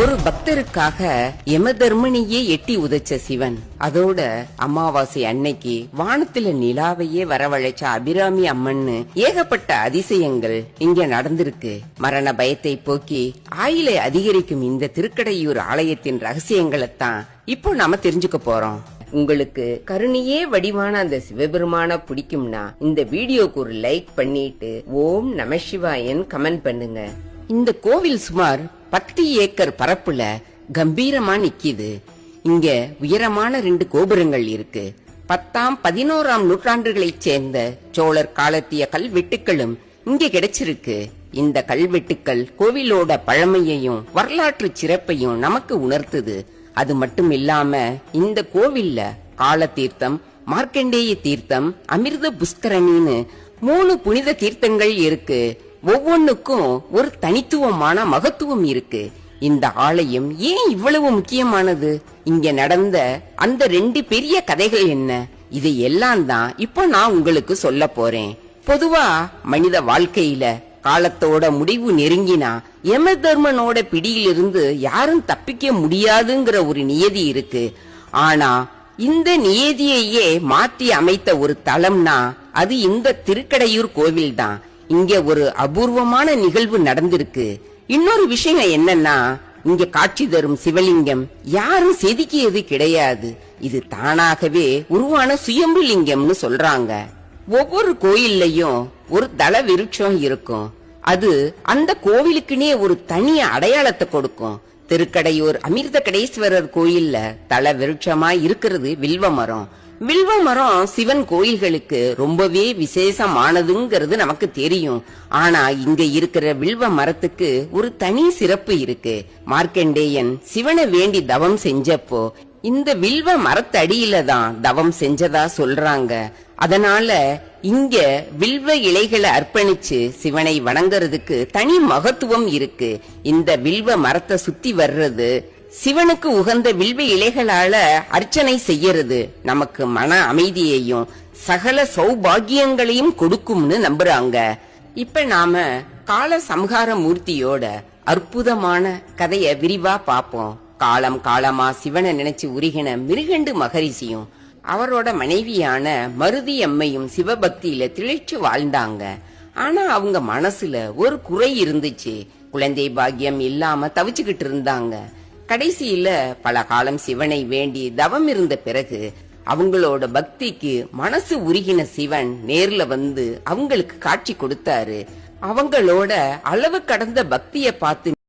ஒரு பக்தருக்காக யமதர்மனையே எட்டி உதைச்ச சிவன், அதோட அமாவாசை அன்னைக்கு வானத்துல நிலாவையே வரவழைச்ச அபிராமி அம்மன்னு ஏகப்பட்ட அதிசயங்கள் இங்க நடந்திருக்கு. மரண பயத்தை போக்கி ஆயுளை அதிகரிக்கும் இந்த திருக்கடையூர் ஆலயத்தின் ரகசியங்களைத்தான் இப்போ நாம தெரிஞ்சுக்க போறோம். உங்களுக்கு கருணையே வடிவான அந்த சிவபெருமான பிடிக்கும்னா இந்த வீடியோக்கு ஒரு லைக் பண்ணிட்டு ஓம் நம சிவாயன் கமெண்ட் பண்ணுங்க. இந்த கோவில் சுமார் 10 ஏக்கர் பரப்புல கம்பீரமா நிக்கிது. இங்க உயரமான 2 கோபுரங்கள் இருக்கு. 10ஆம் 11ஆம் நூற்றாண்டுகளைச் சேர்ந்த சோழர் காலத்திய கல்வெட்டுக்களும் இங்க கிடைச்சிருக்கு. இந்த கல்வெட்டுக்கள் கோவிலோட பழமையையும் வரலாற்று சிறப்பையும் நமக்கு உணர்த்துது. அது மட்டும் இல்லாம இந்த கோவில்ல கால தீர்த்தம், மார்க்கண்டேய தீர்த்தம், அமிர்த புஷ்கரணின்னு 3 புனித தீர்த்தங்கள் இருக்கு. ஒவ்வொன்னுக்கும் ஒரு தனித்துவமான மகத்துவம் இருக்கு. இந்த ஆலயம் ஏன் இவ்வளவு முக்கியமானது? இங்க நடந்த அந்த 2 பெரிய கதைகள் என்ன? இது எல்லாம் தான் இப்போ நான் உங்களுக்கு சொல்ல போறேன். பொதுவா மனித வாழ்க்கையில காலத்தோட முடிவு நெருங்கினா யமதர்மனோட பிடியிலிருந்து யாரும் தப்பிக்க முடியாதுங்கிற ஒரு நியதி இருக்கு. ஆனா இந்த நியதியையே மாற்றி அமைத்த ஒரு தலம்னா அது இந்த திருக்கடையூர் கோவில் தான். இங்க ஒரு அபூர்வமான நிகழ்வு நடந்திருக்கு. இன்னொரு விஷயம் என்னன்னா, இங்க காட்சி தரும் சிவலிங்கம் யாரும் செதுக்கியது கிடையாது. இது தானாகவே உருவான சுயம்பு லிங்கம்னு சொல்றாங்க. ஒவ்வொரு கோயில்லையும் ஒரு தல விருட்சம் இருக்கும். அது அந்த கோவிலுக்குனே ஒரு தனி அடையாளத்தை கொடுக்கும். திருக்கடையூர் அமிர்த கடேஸ்வரர் கோயில்ல தல விருட்சமா இருக்கிறது வில்வ மரம். வில்வ மரம் சிவன் கோயில்களுக்கு ரொம்பவே விசேஷமானதுங்கிறது நமக்கு தெரியும். ஆனா இங்க இருக்கிற வில்வ மரத்துக்கு ஒரு தனி சிறப்பு இருக்கு. மார்க்கண்டேயன் சிவனை வேண்டி தவம் செஞ்சப்போ இந்த வில்வ மரத்தடியில தான் தவம் செஞ்சதா சொல்றாங்க. அதனால இங்க வில்வ இலைகளை அர்ப்பணிச்சு சிவனை வணங்குறதுக்கு தனி மகத்துவம் இருக்கு. இந்த வில்வ மரத்தை சுத்தி வர்றது, சிவனுக்கு உகந்த வில்வ இலைகளால அர்ச்சனை செய்யறது நமக்கு மன அமைதியையும் சகல சௌபாகியங்களையும் கொடுக்கும்னு நம்புறாங்க. இப்ப நாம கால சம்ஹார மூர்த்தியோட அற்புதமான கதைய விரிவா பாப்போம். காலம் காலமா சிவனை நினைச்சு உருகின மிருகண்டு மகரிஷியும் அவரோட மனைவியான மருதி அம்மையும் சிவபக்தியில திளைச்சு வாழ்ந்தாங்க. ஆனா அவங்க மனசுல ஒரு குறை இருந்துச்சு. குழந்தை பாக்கியம் இல்லாம தவிச்சுக்கிட்டு இருந்தாங்க. கடைசியில பல காலம் சிவனை வேண்டி தவம் இருந்த பிறகு அவங்களோட பக்திக்கு மனசு உருகின சிவன் நேர்ல வந்து அவங்களுக்கு காட்சி கொடுத்தாரு. அவங்களோட அளவு கடந்த பக்திய பார்த்து